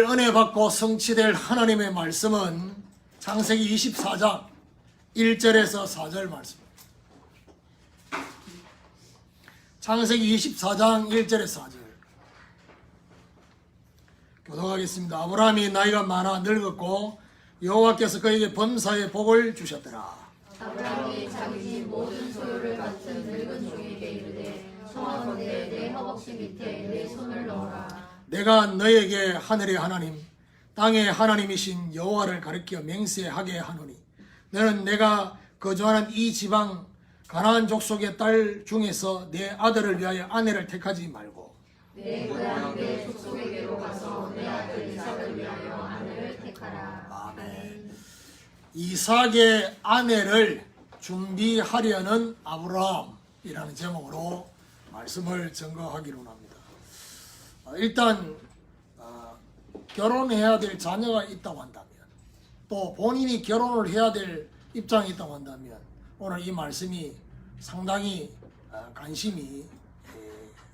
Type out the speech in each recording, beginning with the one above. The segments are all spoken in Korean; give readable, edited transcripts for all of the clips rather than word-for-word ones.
오늘 은혜 받고 성취될 하나님의 말씀은 창세기 24장 1절에서 4절 말씀입니다. 창세기 24장 1절에서 4절 교독하겠습니다. 아브라함이 나이가 많아 늙었고 여호와께서 그에게 범사의 복을 주셨더라. 아브라함이 자기 집 모든 소유를 바친 늙은 종에게 이르되 청하건대 내 허벅지 밑에 내 손을 넣어라. 내가 너에게 하늘의 하나님 땅의 하나님이신 여호와를 가리켜 맹세하게 하노니 너는 내가 거주하는 이 지방 가나안 족속의 딸 중에서 내 아들을 위하여 아내를 택하지 말고 내 고향 내 족속에게로 가서 내 아들 이삭을 위하여 아내를 택하라. 아멘. 이삭의 아내를 준비하려는 아브라함이라는 제목으로 말씀을 증거하기로 합니다. 일단 결혼해야 될 자녀가 있다고 한다면 또 본인이 결혼을 해야 될 입장이 있다고 한다면 오늘 이 말씀이 상당히 관심이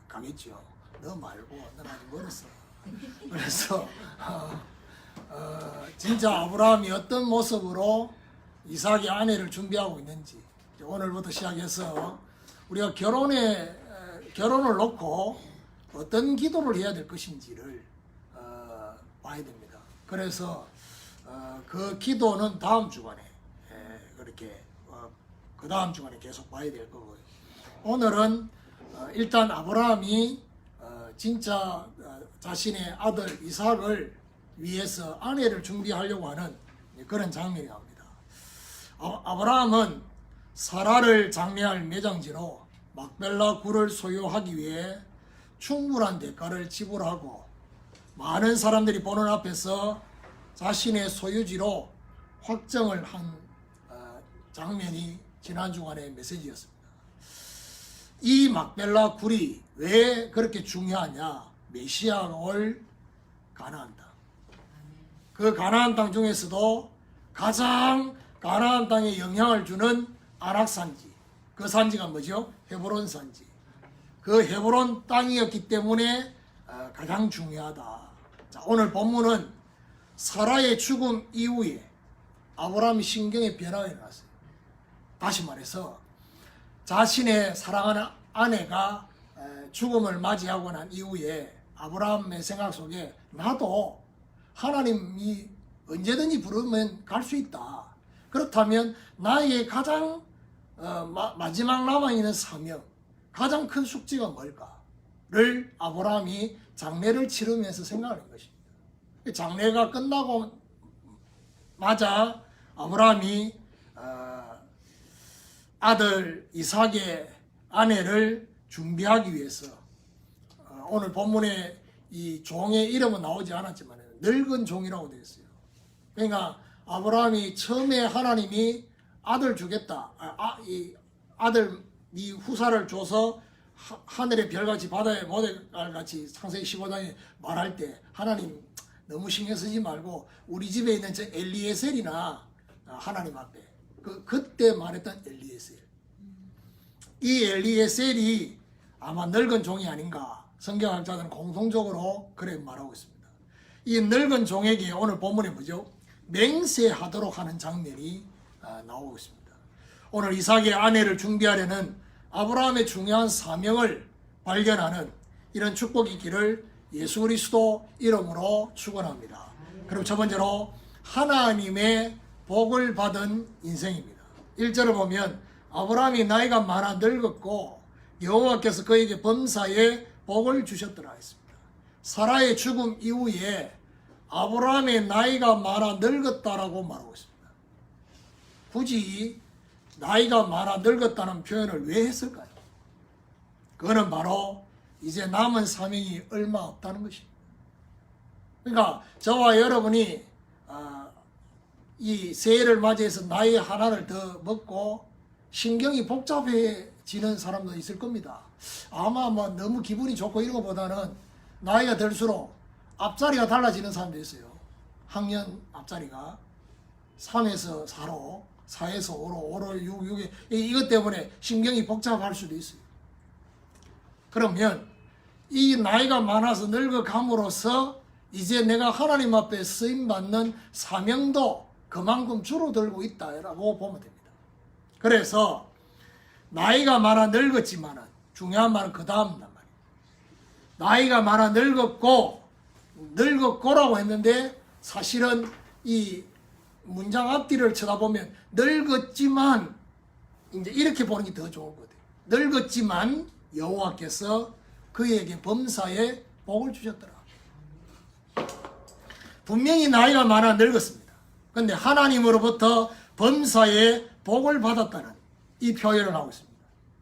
가겠죠. 너 말고 넌 아직 멀었어. 그래서 진짜 아브라함이 어떤 모습으로 이삭의 아내를 준비하고 있는지 오늘부터 시작해서 우리가 결혼을 놓고 어떤 기도를 해야 될 것인지를 봐야 됩니다. 그래서 그 기도는 다음 주간에 그렇게 그 다음 주간에 계속 봐야 될 거고요. 오늘은 일단 아브라함이 진짜 자신의 아들 이삭을 위해서 아내를 준비하려고 하는 그런 장면이 나옵니다. 아브라함은 사라를 장례할 매장지로 막벨라 굴을 소유하기 위해 충분한 대가를 지불하고 많은 사람들이 보는 앞에서 자신의 소유지로 확정을 한 장면이 지난 주간의 메시지였습니다. 이 막벨라 굴이 왜 그렇게 중요하냐? 메시아가 올 가나안 땅. 그 가나안 땅 중에서도 가장 가나안 땅에 영향을 주는 아낙산지. 그 산지가 뭐죠? 헤브론 산지. 그 헤브론 땅이었기 때문에 가장 중요하다. 자, 오늘 본문은 사라의 죽음 이후에 아브라함의 심경의 변화가 일어났어요. 다시 말해서 자신의 사랑하는 아내가 죽음을 맞이하고 난 이후에 아브라함의 생각 속에 나도 하나님이 언제든지 부르면 갈 수 있다. 그렇다면 나의 가장 마지막 남아있는 사명, 가장 큰 숙제가 뭘까를 아브라함이 장례를 치르면서 생각하는 것입니다. 장례가 끝나고 마자 아브라함이 아들 이삭의 아내를 준비하기 위해서 오늘 본문에 이 종의 이름은 나오지 않았지만 늙은 종이라고 되어 있어요. 그러니까 아브라함이 처음에 하나님이 아들 주겠다, 이 아들 이 후사를 줘서 하늘의 별같이 바다의 모래알같이 창세기 15장에 말할 때 하나님 너무 신경 쓰지 말고 우리 집에 있는 저 엘리에셀이나 하나님 앞에 그때 말했던 엘리에셀, 이 엘리에셀이 아마 늙은 종이 아닌가 성경학자들은 공통적으로 그래 말하고 있습니다. 이 늙은 종에게 오늘 본문에 뭐죠? 맹세하도록 하는 장면이 나오고 있습니다. 오늘 이삭의 아내를 준비하려는 아브라함의 중요한 사명을 발견하는 이런 축복이 있기를 예수 그리스도 이름으로 축원합니다. 그럼 첫 번째로 하나님의 복을 받은 인생입니다. 1절을 보면 아브라함이 나이가 많아 늙었고 여호와께서 그에게 범사의 복을 주셨더라 했습니다. 사라의 죽음 이후에 아브라함의 나이가 많아 늙었다라고 말하고 있습니다. 굳이 나이가 많아 늙었다는 표현을 왜 했을까요? 그거는 바로 이제 남은 사명이 얼마 없다는 것입니다. 그러니까 저와 여러분이 이 새해를 맞이해서 나이 하나를 더 먹고 신경이 복잡해지는 사람도 있을 겁니다. 아마 너무 기분이 좋고 이런 것보다는 나이가 들수록 앞자리가 달라지는 사람도 있어요. 학년 앞자리가 3에서 4로 4에서 5로 5로 6, 6에 이것 때문에 신경이 복잡할 수도 있어요. 그러면 이 나이가 많아서 늙어감으로써 이제 내가 하나님 앞에 쓰임받는 사명도 그만큼 줄어들고 있다라고 보면 됩니다. 그래서 나이가 많아 늙었지만은 중요한 말은 그 다음이란 말이에요. 나이가 많아 늙었고라고 했는데 사실은 이 문장 앞뒤를 쳐다보면 늙었지만 이제 이렇게 보는 게 더 좋은 거예요. 늙었지만 여호와께서 그에게 범사에 복을 주셨더라. 분명히 나이가 많아 늙었습니다. 그런데 하나님으로부터 범사에 복을 받았다는 이 표현을 하고 있습니다.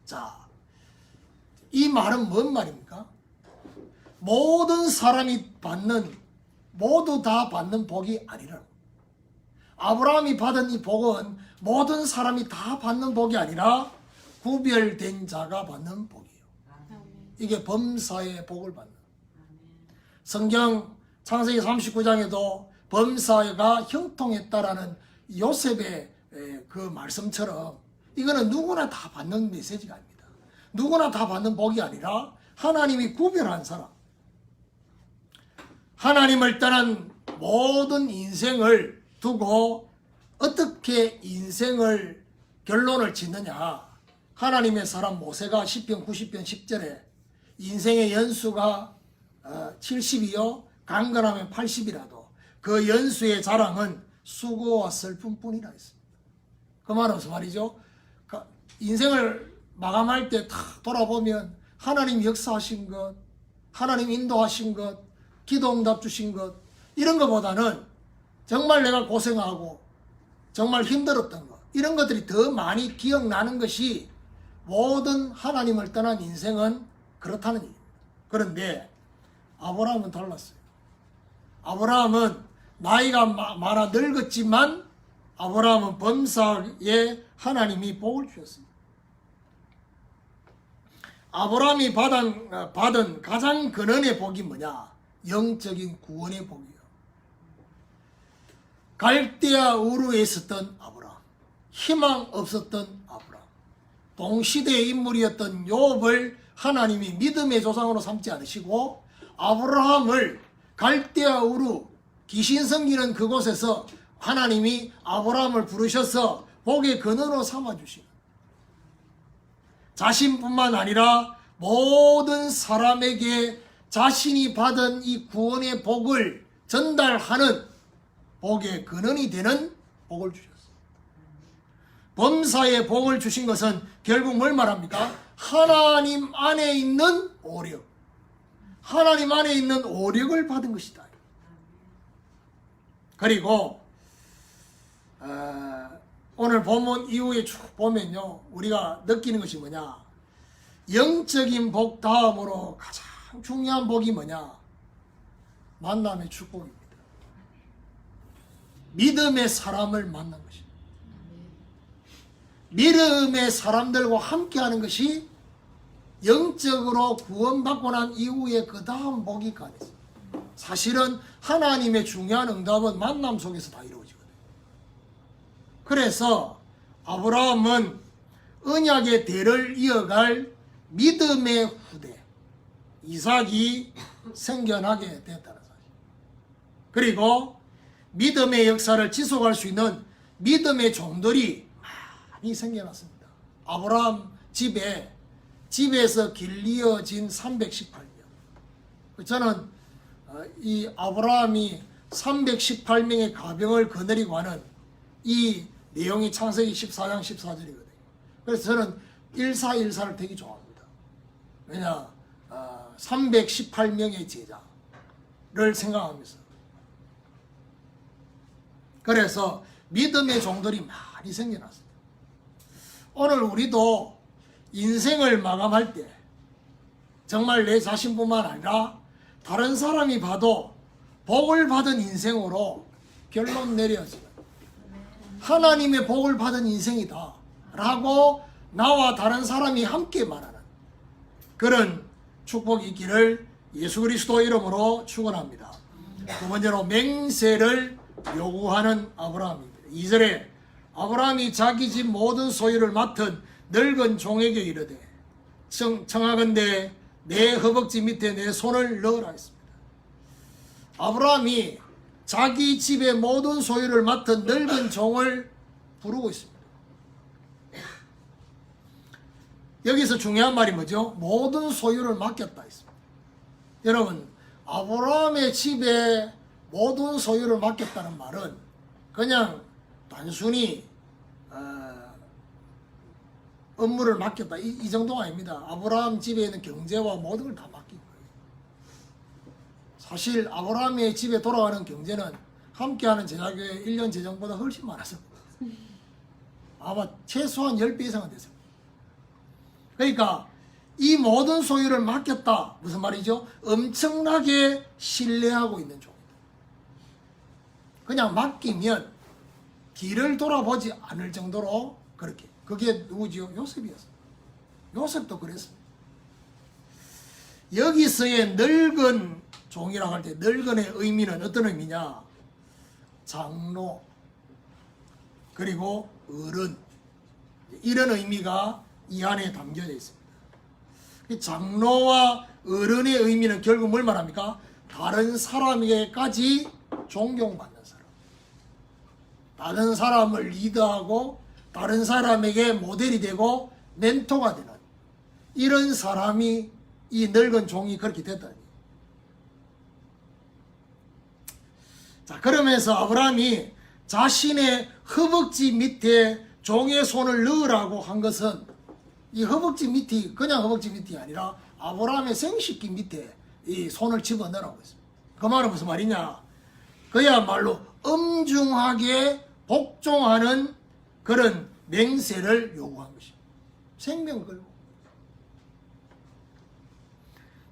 자, 이 말은 뭔 말입니까? 모든 사람이 모두 다 받는 복이 아니라, 아브라함이 받은 이 복은 모든 사람이 다 받는 복이 아니라 구별된 자가 받는 복이에요. 이게 범사의 복을 받는. 성경 창세기 39장에도 범사가 형통했다라는 요셉의 그 말씀처럼 이거는 누구나 다 받는 메시지가 아닙니다. 누구나 다 받는 복이 아니라 하나님이 구별한 사람, 하나님을 떠난 모든 인생을 두고 어떻게 인생을 결론을 짓느냐. 하나님의 사람 모세가 시편 90편 10절에 인생의 연수가 70이요 강건하면 80이라도 그 연수의 자랑은 수고와 슬픔뿐이라 했습니다. 그 말은 무슨 말이죠? 인생을 마감할 때 탁 돌아보면 하나님 역사하신 것, 하나님 인도하신 것, 기도 응답 주신 것, 이런 것보다는 정말 내가 고생하고 정말 힘들었던 것, 이런 것들이 더 많이 기억나는 것이 모든 하나님을 떠난 인생은 그렇다는 얘기입니다. 그런데 아브라함은 달랐어요. 아브라함은 나이가 많아 늙었지만 아브라함은 범사에 하나님이 복을 주셨습니다. 아브라함이 받은 가장 근원의 복이 뭐냐? 영적인 구원의 복이요. 갈대아 우르에 있었던 아브라함, 희망 없었던 아브라함, 동시대의 인물이었던 욥을 하나님이 믿음의 조상으로 삼지 않으시고 아브라함을 갈대아 우르 귀신 섬기는 그곳에서 하나님이 아브라함을 부르셔서 복의 근원으로 삼아주시는, 자신뿐만 아니라 모든 사람에게 자신이 받은 이 구원의 복을 전달하는 복의 근원이 되는 복을 주셨어요. 범사의 복을 주신 것은 결국 뭘 말합니까? 하나님 안에 있는 오력, 하나님 안에 있는 오력을 받은 것이다. 그리고 오늘 본문 이후에 쭉 보면요, 우리가 느끼는 것이 뭐냐? 영적인 복 다음으로 가장 중요한 복이 뭐냐? 만남의 축복입니다. 믿음의 사람을 만난 것입니다. 믿음의 사람들과 함께하는 것이 영적으로 구원받고 난 이후에 그 다음 복이 가능해요. 사실은 하나님의 중요한 응답은 만남 속에서 다 이루어지거든요. 그래서 아브라함은 언약의 대를 이어갈 믿음의 후대 이삭이 생겨나게 되었다는 사실. 그리고 믿음의 역사를 지속할 수 있는 믿음의 종들이 많이 생겨났습니다. 아브라함 집에서 길이어진 318명. 저는 이 아브라함이 318명의 가병을 거느리고 하는 이 내용이 창세기 14장 14절이거든요. 그래서 저는 1414를 되게 좋아합니다. 왜냐, 318명의 제자를 생각하면서. 그래서 믿음의 종들이 많이 생겨났습니다. 오늘 우리도 인생을 마감할 때 정말 내 자신뿐만 아니라 다른 사람이 봐도 복을 받은 인생으로 결론 내려야지. 하나님의 복을 받은 인생이다 라고 나와 다른 사람이 함께 말하는 그런 축복이 있기를 예수 그리스도 이름으로 축원합니다. 두 번째로 맹세를 요구하는 아브라함입니다. 2절에 아브라함이 자기 집 모든 소유를 맡은 늙은 종에게 이르되 청하건대 내 허벅지 밑에 내 손을 넣으라 했습니다. 아브라함이 자기 집의 모든 소유를 맡은 늙은 종을 부르고 있습니다. 여기서 중요한 말이 뭐죠? 모든 소유를 맡겼다 했습니다. 여러분, 아브라함의 집에 모든 소유를 맡겼다는 말은 그냥 단순히 업무를 맡겼다 이 정도가 아닙니다. 아브라함 집에 있는 경제와 모든 걸 다 맡긴 거예요. 사실 아브라함의 집에 돌아가는 경제는 함께하는 제자교회 1년 재정보다 훨씬 많아서 아마 최소한 10배 이상은 됐을 거예요. 그러니까 이 모든 소유를 맡겼다. 무슨 말이죠? 엄청나게 신뢰하고 있는 종이다. 그냥 맡기면 뒤를 돌아보지 않을 정도로 그렇게. 그게 누구지요? 요셉이었어요. 요셉도 그랬습니다. 여기서의 늙은 종이라고 할 때 늙은의 의미는 어떤 의미냐? 장로 그리고 어른 이런 의미가 이 안에 담겨져 있습니다. 장로와 어른의 의미는 결국 뭘 말합니까? 다른 사람에게까지 존경받는 사람. 다른 사람을 리드하고 다른 사람에게 모델이 되고 멘토가 되는 이런 사람이 이 늙은 종이 그렇게 됐다니. 자, 그러면서 아브라함이 자신의 허벅지 밑에 종의 손을 넣으라고 한 것은 이 허벅지 밑이 그냥 허벅지 밑이 아니라 아브라함의 생식기 밑에 이 손을 집어넣으라고 했습니다. 그 말은 무슨 말이냐? 그야말로 엄중하게 복종하는 그런 맹세를 요구한 것입니다. 생명을 걸고.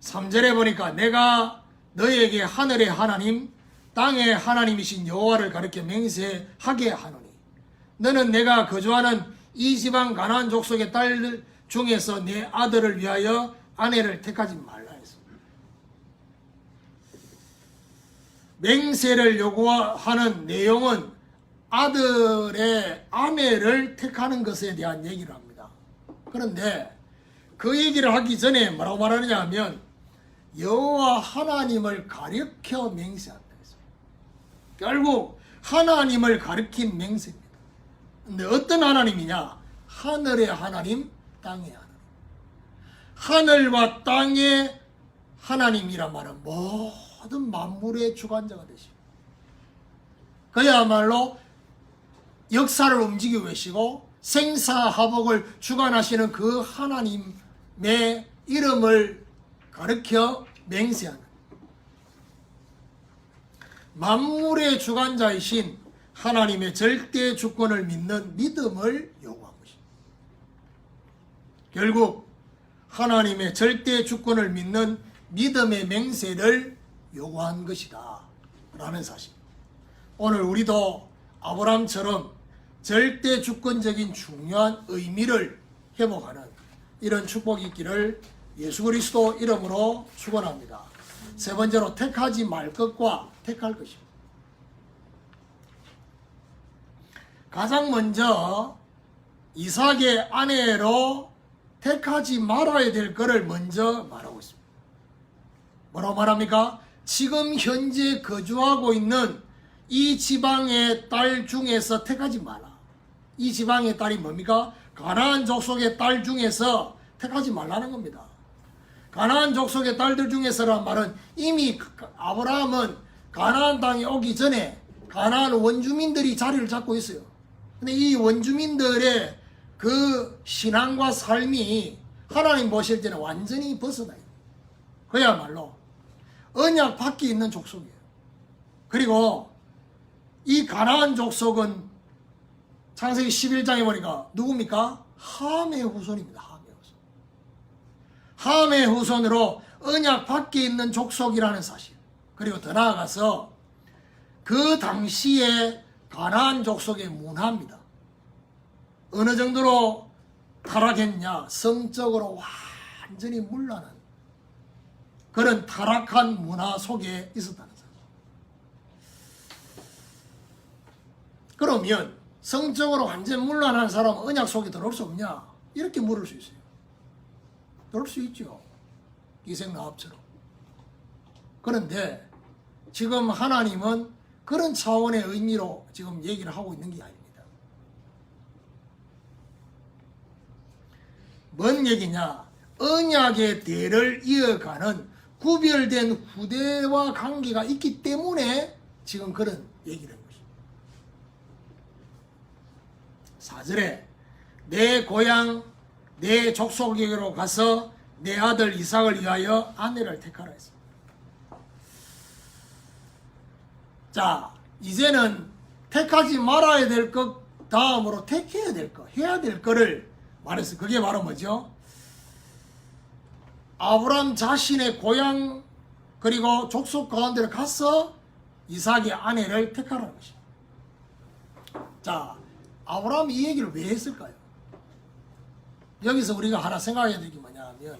3절에 보니까 내가 너에게 하늘의 하나님 땅의 하나님이신 여호와를 가리켜 맹세하게 하노니 너는 내가 거주하는 이 지방 가나안 족속의 딸들 중에서 내 아들을 위하여 아내를 택하지 말라 했습니다. 맹세를 요구하는 내용은 아들의 아내를 택하는 것에 대한 얘기를 합니다. 그런데 그 얘기를 하기 전에 뭐라고 말하느냐 하면 여호와 하나님을 가리켜 맹세한다 했습니다. 결국 하나님을 가리킨 맹세입니다. 근데 어떤 하나님이냐? 하늘의 하나님, 땅의 하나님. 하늘과 땅의 하나님이란 말은 모든 만물의 주관자가 되십니다. 그야말로 역사를 움직이고 계시고 생사화복을 주관하시는 그 하나님의 이름을 가르쳐 맹세하는 만물의 주관자이신 하나님의 절대 주권을 믿는 믿음을 요구한 것입니다. 결국 하나님의 절대 주권을 믿는 믿음의 맹세를 요구한 것이다 라는 사실. 오늘 우리도 아브라함처럼 절대 주권적인 중요한 의미를 회복하는 이런 축복이 있기를 예수 그리스도 이름으로 축원합니다. 세 번째로 택하지 말 것과 택할 것입니다. 가장 먼저 이삭의 아내로 택하지 말아야 될 것을 먼저 말하고 있습니다. 뭐라고 말합니까? 지금 현재 거주하고 있는 이 지방의 딸 중에서 택하지 마라. 이 지방의 딸이 뭡니까? 가나안 족속의 딸 중에서 택하지 말라는 겁니다. 가나안 족속의 딸들 중에서란 말은 이미 아브라함은 가나안 땅에 오기 전에 가나안 원주민들이 자리를 잡고 있어요. 근데 이 원주민들의 그 신앙과 삶이 하나님 보실 때는 완전히 벗어나요. 그야말로 언약 밖에 있는 족속이에요. 그리고 이 가나안 족속은 창세기 11장에 보니까 누굽니까? 함의 후손입니다. 함의 후손. 함의 후손으로 언약 밖에 있는 족속이라는 사실. 그리고 더 나아가서 그 당시에 가나안 족속의 문화입니다. 어느 정도로 타락했냐? 성적으로 완전히 물러난 그런 타락한 문화 속에 있었다는 사실. 그러면 성적으로 완전 물러난 사람은 언약 속에 들어올 수 없냐? 이렇게 물을 수 있어요. 들어올 수 있죠. 이색 라합처럼. 그런데 지금 하나님은 그런 차원의 의미로 지금 얘기를 하고 있는 게 아닙니다. 뭔 얘기냐? 언약의 대를 이어가는 구별된 후대와 관계가 있기 때문에 지금 그런 얘기를 한 것입니다. 4절에 내 고향 내 족속에게로 가서 내 아들 이삭을 위하여 아내를 택하라 했습니다. 자, 이제는 택하지 말아야 될 것 다음으로 택해야 될 것, 해야 될 거를 말했어요. 그게 바로 뭐죠? 아브라함 자신의 고향 그리고 족속 가운데를 가서 이삭의 아내를 택하라는 것입니다. 자, 아브라함이 이 얘기를 왜 했을까요? 여기서 우리가 하나 생각해야 될 게 뭐냐 하면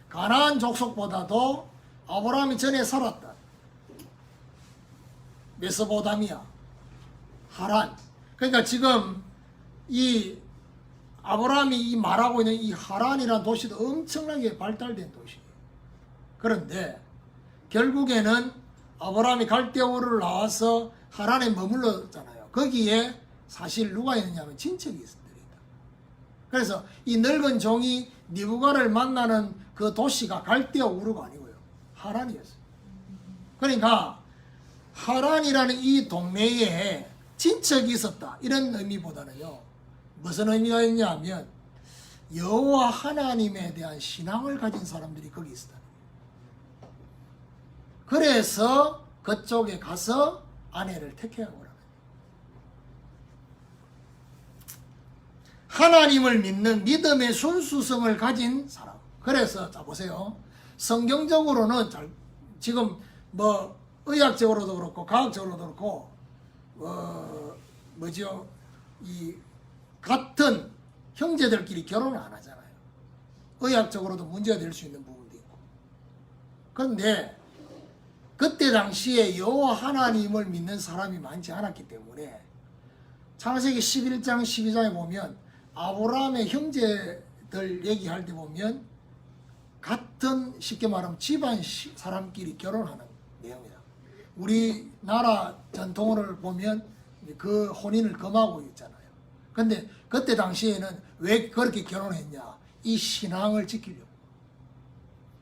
가나안 족속보다도 아브라함이 전에 살았던 메소포타미아, 하란. 그러니까 지금 이 아브라함이 이 말하고 있는 이 하란이라는 도시도 엄청나게 발달된 도시예요. 그런데 결국에는 아브라함이 갈대우르를 나와서 하란에 머물렀잖아요. 거기에 사실 누가 있느냐면 친척이 있습니다. 그래서 이 늙은 종이 니부갓을 만나는 그 도시가 갈대우르가 아니고요. 하란이었어요. 그러니까 하란이라는 이 동네에 친척이 있었다. 이런 의미보다는요. 무슨 의미가 있냐면 여호와 하나님에 대한 신앙을 가진 사람들이 거기 있었다. 그래서 그쪽에 가서 아내를 택해야 하고 하나님을 믿는 믿음의 순수성을 가진 사람. 그래서 자 보세요. 성경적으로는 지금 뭐 의학적으로도 그렇고 과학적으로도 그렇고 뭐죠? 이 같은 형제들끼리 결혼을 안 하잖아요. 의학적으로도 문제가 될 수 있는 부분도 있고. 그런데 그때 당시에 여호와 하나님을 믿는 사람이 많지 않았기 때문에 창세기 11장 12장에 보면 아브라함의 형제들 얘기할 때 보면 같은 쉽게 말하면 집안 사람끼리 결혼하는 내용이다. 우리나라 전통을 보면 그 혼인을 금하고 있잖아요. 근데 그때 당시에는 왜 그렇게 결혼했냐? 이 신앙을 지키려고.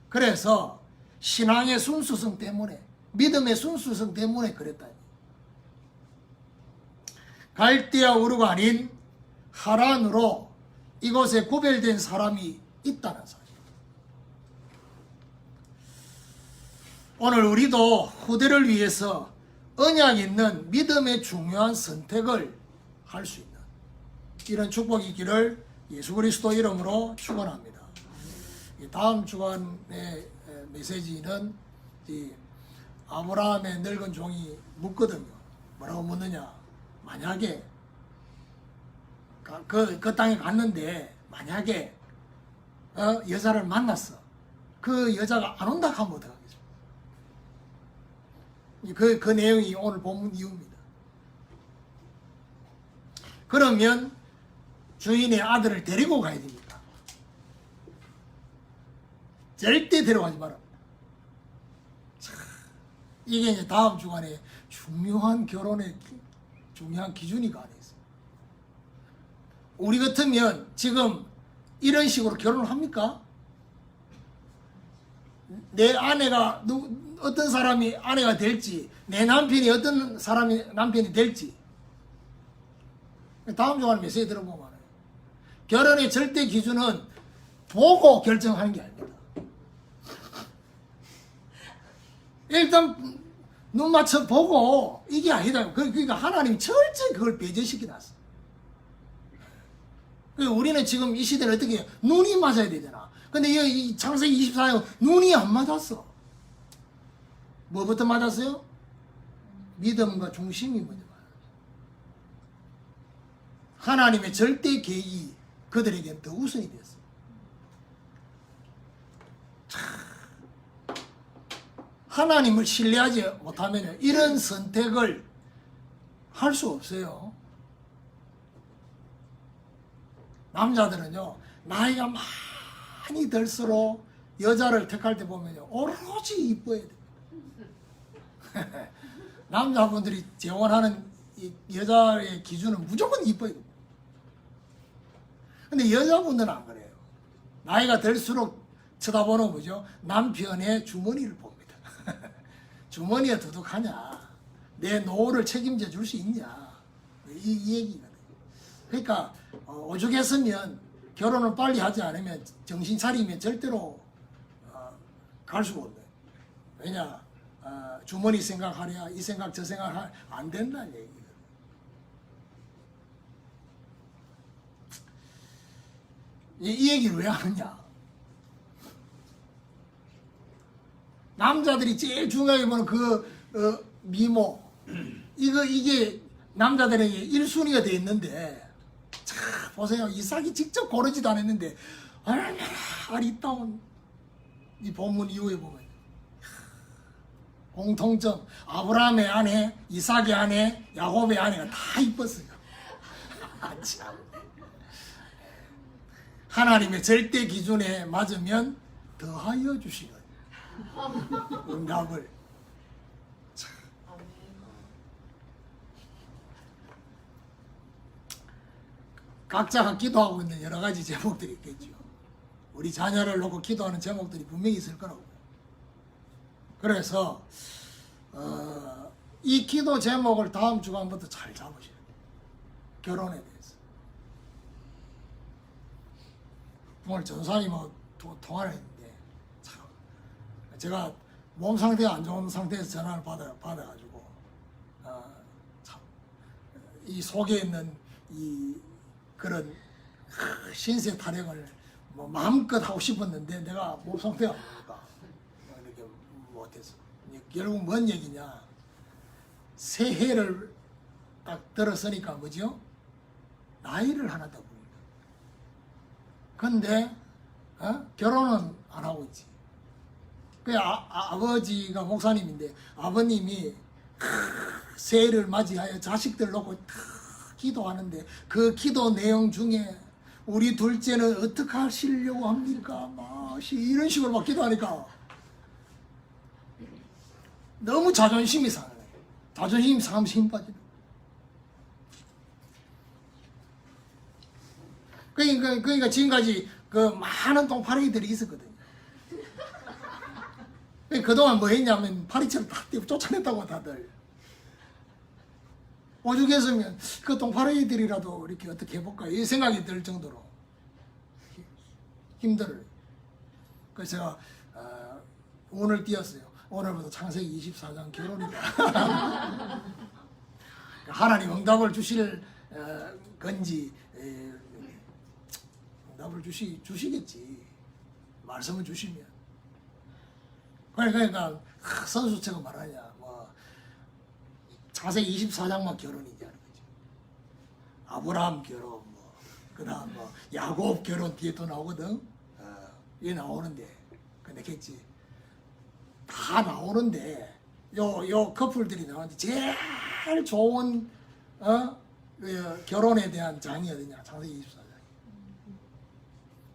그래서 신앙의 순수성 때문에, 믿음의 순수성 때문에 그랬다. 갈대아 우르가 아닌 하란으로 이곳에 구별된 사람이 있다는 사실. 오늘 우리도 후대를 위해서 언약 있는 믿음의 중요한 선택을 할 수 있는 이런 축복이 있기를 예수 그리스도 이름으로 축원합니다. 다음 주간의 메시지는 아브라함의 늙은 종이 묻거든요. 뭐라고 묻느냐? 만약에 그 땅에 갔는데 만약에 여자를 만났어. 그 여자가 안 온다 하면 어떡하겠어요? 그 내용이 오늘 본문 이유입니다. 그러면 주인의 아들을 데리고 가야 됩니다. 절대 데려가지 마라. 이게 이제 다음 주간에 중요한 결혼의 중요한 기준이가 아니에요. 우리 같으면 지금 이런 식으로 결혼을 합니까? 내 아내가 어떤 사람이 아내가 될지, 내 남편이 어떤 사람이 남편이 될지. 다음 주간에 메시지 들어보면 알아요. 결혼의 절대 기준은 보고 결정하는 게 아닙니다. 일단 눈 맞춰 보고 이게 아니다. 그러니까 하나님이 철저히 그걸 배제시켜 놨어. 우리는 지금 이 시대는 어떻게 해요? 눈이 맞아야 되잖아. 근데 이 창세기 24장 눈이 안 맞았어. 뭐부터 맞았어요? 믿음과 중심이 먼저 맞았어. 하나님의 절대 계획이 그들에게는 더 우선이 됐어. 하나님을 신뢰하지 못하면 이런 선택을 할 수 없어요. 남자들은요, 나이가 많이 들수록 여자를 택할 때 보면요, 오로지 이뻐야 됩니다. 남자분들이 재혼하는 이 여자의 기준은 무조건 이뻐요. 근데 여자분들은 안 그래요. 나이가 들수록 쳐다보는 거죠. 남편의 주머니를 봅니다. 주머니가 두둑하냐, 내 노후를 책임져 줄 수 있냐, 이 얘기거든요. 그러니까 오죽했으면 결혼을 빨리 하지 않으면 정신 차리면 절대로 갈 수가 없네. 왜냐, 주머니 생각하랴, 이 생각 저 생각 안 된다는 얘기거든요. 이 얘기를 왜 하느냐? 남자들이 제일 중요하게 보는 미모, 이게 남자들에게 1순위가 돼 있는데, 자, 보세요. 이삭이 직접 고르지도 않았는데 얼마나 아리따운, 이 본문 이후에 보면 공통점, 아브라함의 아내, 이삭의 아내, 야곱의 아내가 다 이뻤어요. 참. 하나님의 절대 기준에 맞으면 더하여 주시는 응답을. 각자가 기도하고 있는 여러 가지 제목들이 있겠죠. 우리 자녀를 놓고 기도하는 제목들이 분명히 있을 거라고. 그래서 이 기도 제목을 다음 주간부터 잘 잡으셔야 돼요. 결혼에 대해서. 오늘 전사님하고 통화를 했는데, 참, 제가 몸 상태가 안 좋은 상태에서 전화를 받아가지고, 참, 이 속에 있는 이 그런 신세 타령을 뭐 마음껏 하고 싶었는데 내가 몸 상태가 안 좋으니까 이렇게 못해서. 결국 뭔 얘기냐, 새해를 딱 들었으니까 뭐죠? 나이를 하나 더 봅니다. 근데 결혼은 안 하고 있지. 그 아버지가 목사님인데 아버님이 새해를 맞이하여 자식들 놓고 기도하는데 그 기도 내용 중에 우리 둘째는 어떻게 하시려고 합니까? 막 이런 식으로 막 기도하니까 너무 자존심이 상해. 자존심이 상하면 힘 빠지는. 그러니까 지금까지 그 많은 똥파리들이 있었거든요. 그동안 뭐 했냐면 파리처럼 다 쫓아냈다고 다들. 오죽했으면 그 똥파리들이라도 이렇게 어떻게 해볼까 이 생각이 들 정도로 힘들어요. 그래서 제가 운을 띄었어요. 오늘부터 창세기 24장 결혼이다. 하나님 응답을 주실 건지, 응답을 주시겠지. 말씀을 주시면. 그러니까 선수처럼 말하냐, 뭐 창세기 24장만 결혼이지 하는 거죠. 아브라함 결혼, 뭐 그다음 뭐 야곱 결혼 뒤에 또 나오거든. 이게 나오는데, 근데 겠지. 다 나오는데 요 커플들이 나오는데 제일 좋은 결혼에 대한 장이 어디냐? 창세기 24장.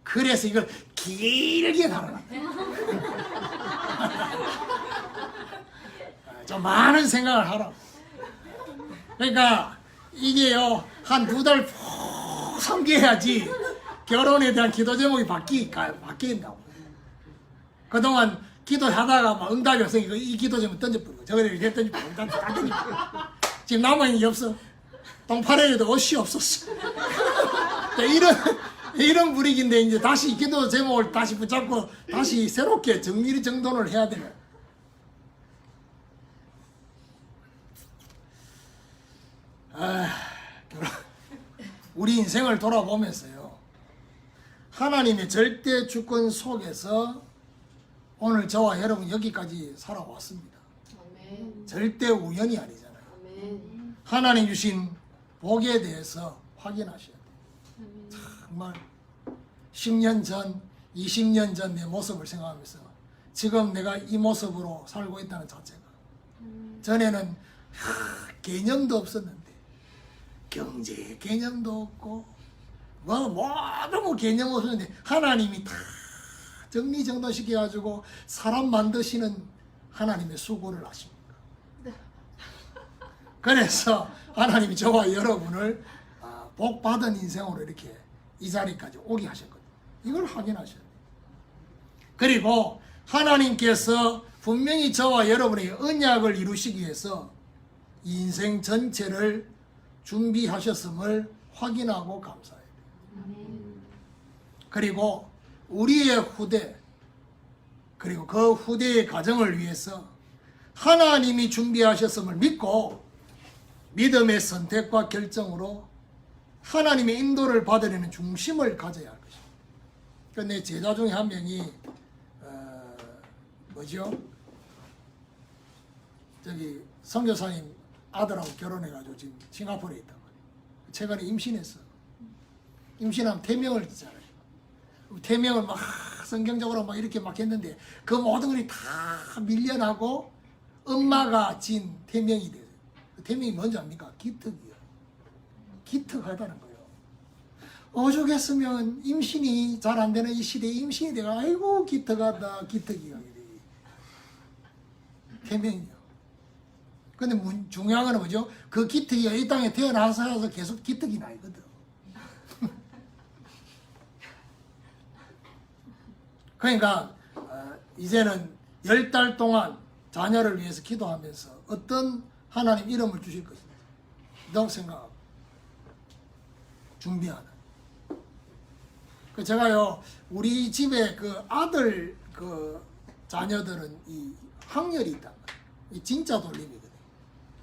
그래서 이걸 길게 다뤄라. 좀 많은 생각을 하라고. 그러니까 이게요 한 2달 푹 삼겨야지 결혼에 대한 기도 제목이 바뀐다고. 그동안 기도하다가 막 응답이 없으니까 이 기도 제목 던져버리고 저거를 이렇게 던져버리고 다 던져버리고 지금 남아있는 게 없어. 똥파래에도 옷이 없었어. 이런 분위기인데 이제 다시 기도 제목을 다시 붙잡고 다시 새롭게 정리정돈을 해야 되네. 우리 인생을 돌아보면서요, 하나님의 절대 주권 속에서 오늘 저와 여러분 여기까지 살아왔습니다. 아멘. 절대 우연이 아니잖아요. 아멘. 하나님 주신 복에 대해서 확인하셔야 돼요. 정말 10년 전, 20년 전 내 모습을 생각하면서 지금 내가 이 모습으로 살고 있다는 자체가, 전에는 개념도 없었는데, 경제 개념도 없고 모든 개념 없었는데 하나님이 다 정리정돈시켜가지고 사람 만드시는 하나님의 수고를 하십니까? 그래서 하나님이 저와 여러분을 복 받은 인생으로 이렇게 이 자리까지 오게 하셨거든요. 이걸 확인하셔야 돼요. 그리고 하나님께서 분명히 저와 여러분에게 언약을 이루시기 위해서 인생 전체를 준비하셨음을 확인하고 감사해야 돼요. 그리고 우리의 후대, 그리고 그 후대의 가정을 위해서 하나님이 준비하셨음을 믿고 믿음의 선택과 결정으로 하나님의 인도를 받으려는 중심을 가져야 할 것입니다. 그런데 제자 중에 한 명이 저기 선교사님 아들하고 결혼해가지고 지금 싱가포르에 있단 말이에요. 최근에 임신했어. 임신하면 태명을 짓잖아요. 태명을 막 성경적으로 막 이렇게 막 했는데 그 모든 것이 다 밀려나고 엄마가 진 태명이 돼요. 그 태명이 뭔지 압니까? 기특이요. 기특하다는 거예요. 오죽했으면 임신이 잘 안 되는 이 시대에 임신이 돼가 아이고 기특하다 기특이요. 태명이요. 근데 중요한 건 뭐죠? 그 기특이가 이 땅에 태어나서 계속 기특이 나거든. 그러니까 이제는 10달 동안 자녀를 위해서 기도하면서 어떤 하나님 이름을 주실 것인가 라고 생각하고 준비하는. 제가요 우리 집에 그 아들 그 자녀들은 이 확률이 있단 말이에요. 이 진짜 돌림이거든요.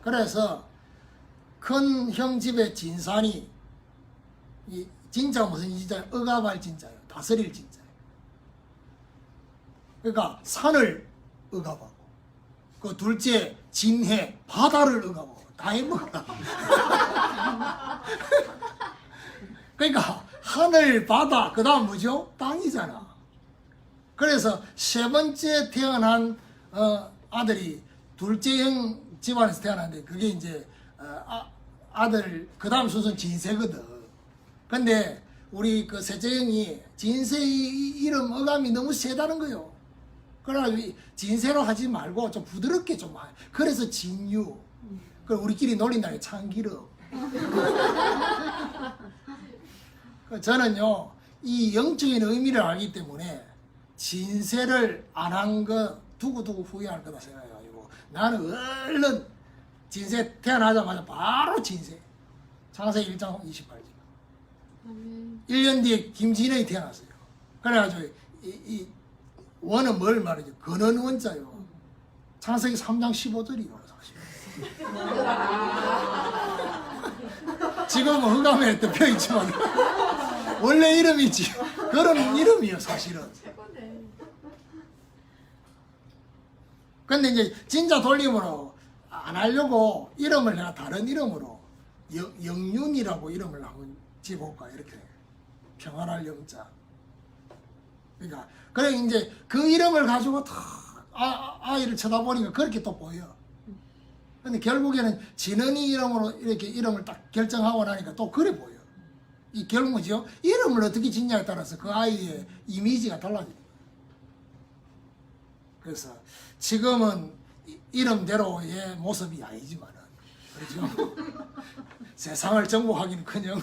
그래서 큰 형 집에 진산이 이 진짜 무슨 진짜 억압할 진짜예요. 다스릴 진짜예요. 그러니까 산을 억압하고 그 둘째 진해 바다를 억압하고 다 해먹어. 그러니까 하늘 바다 그 다음 뭐죠? 땅이잖아. 그래서 세 번째 태어난 아들이 둘째 형 집안에서 태어났는데 그게 이제 아들 그 다음 순서는 진세거든. 근데 우리 그 셋째 형이 진세 이름 어감이 너무 세다는 거요. 그래가지고 진세로 하지 말고 좀 부드럽게 좀 하. 그래서 진유. 그 우리끼리 놀린다는 게 참기름. 저는요 이 영적인 의미를 알기 때문에 진세를 안 한 거 두고두고 후회할 거다 생각해가지고 나는 얼른 진세 태어나자마자 바로 진세. 창세기 1장 28절. 1년 뒤에 김진영이 태어났어요. 그래가지고 이 원은 뭘 말이죠? 근원 원자요. 창세기 3장 15절이요. 사실. 지금은 흑암에 덮여 있지만 원래 이름이지. 그런 이름이요 사실은. 근데 이제 진짜 돌림으로 안 하려고 이름을 내가 다른 이름으로 영윤이라고 이름을 한번 지어볼까 이렇게. 평안할 영자. 그러니까 그래 이제 그 이름을 가지고 다 아이를 쳐다보니까 그렇게 또 보여. 근데 결국에는 진은이 이름으로 이렇게 이름을 딱 결정하고 나니까 또 그래 보여. 이 결국은요 이름을 어떻게 짓냐에 따라서 그 아이의 이미지가 달라집니다. 그래서 지금은 이름대로의 모습이 아니지만은 그렇죠. 세상을 정복하기는커녕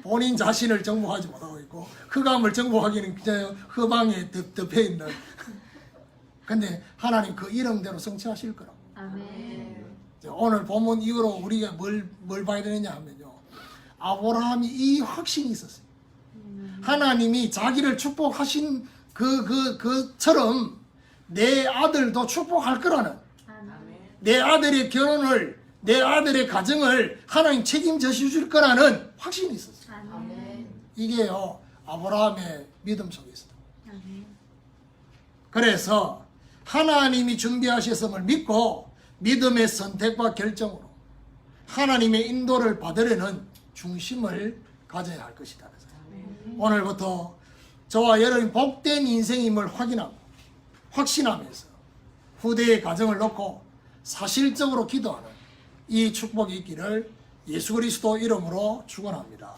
본인 자신을 정복하지 못하고 있고 흑암을 정복하기는 그냥 흑암에 덮여 있는. 근데 하나님 그 이름대로 성취하실 거라고. 아멘. 오늘 본문 이후로 우리가 뭘 봐야 되느냐 하면요. 아브라함이 이 확신이 있었어요. 하나님이 자기를 축복하신 그처럼 내 아들도 축복할 거라는. 내 아들의 결혼을, 내 아들의 가정을 하나님 책임져 주실 거라는 확신이 있었어요. 이게요 아브라함의 믿음 속에 있었다. 그래서 하나님이 준비하셨음을 믿고 믿음의 선택과 결정으로 하나님의 인도를 받으려는 중심을 가져야 할 것이다. 오늘부터 저와 여러분 복된 인생임을 확인하고 확신하면서 후대의 가정을 놓고 사실적으로 기도하는 이 축복이 있기를 예수 그리스도 이름으로 축원합니다.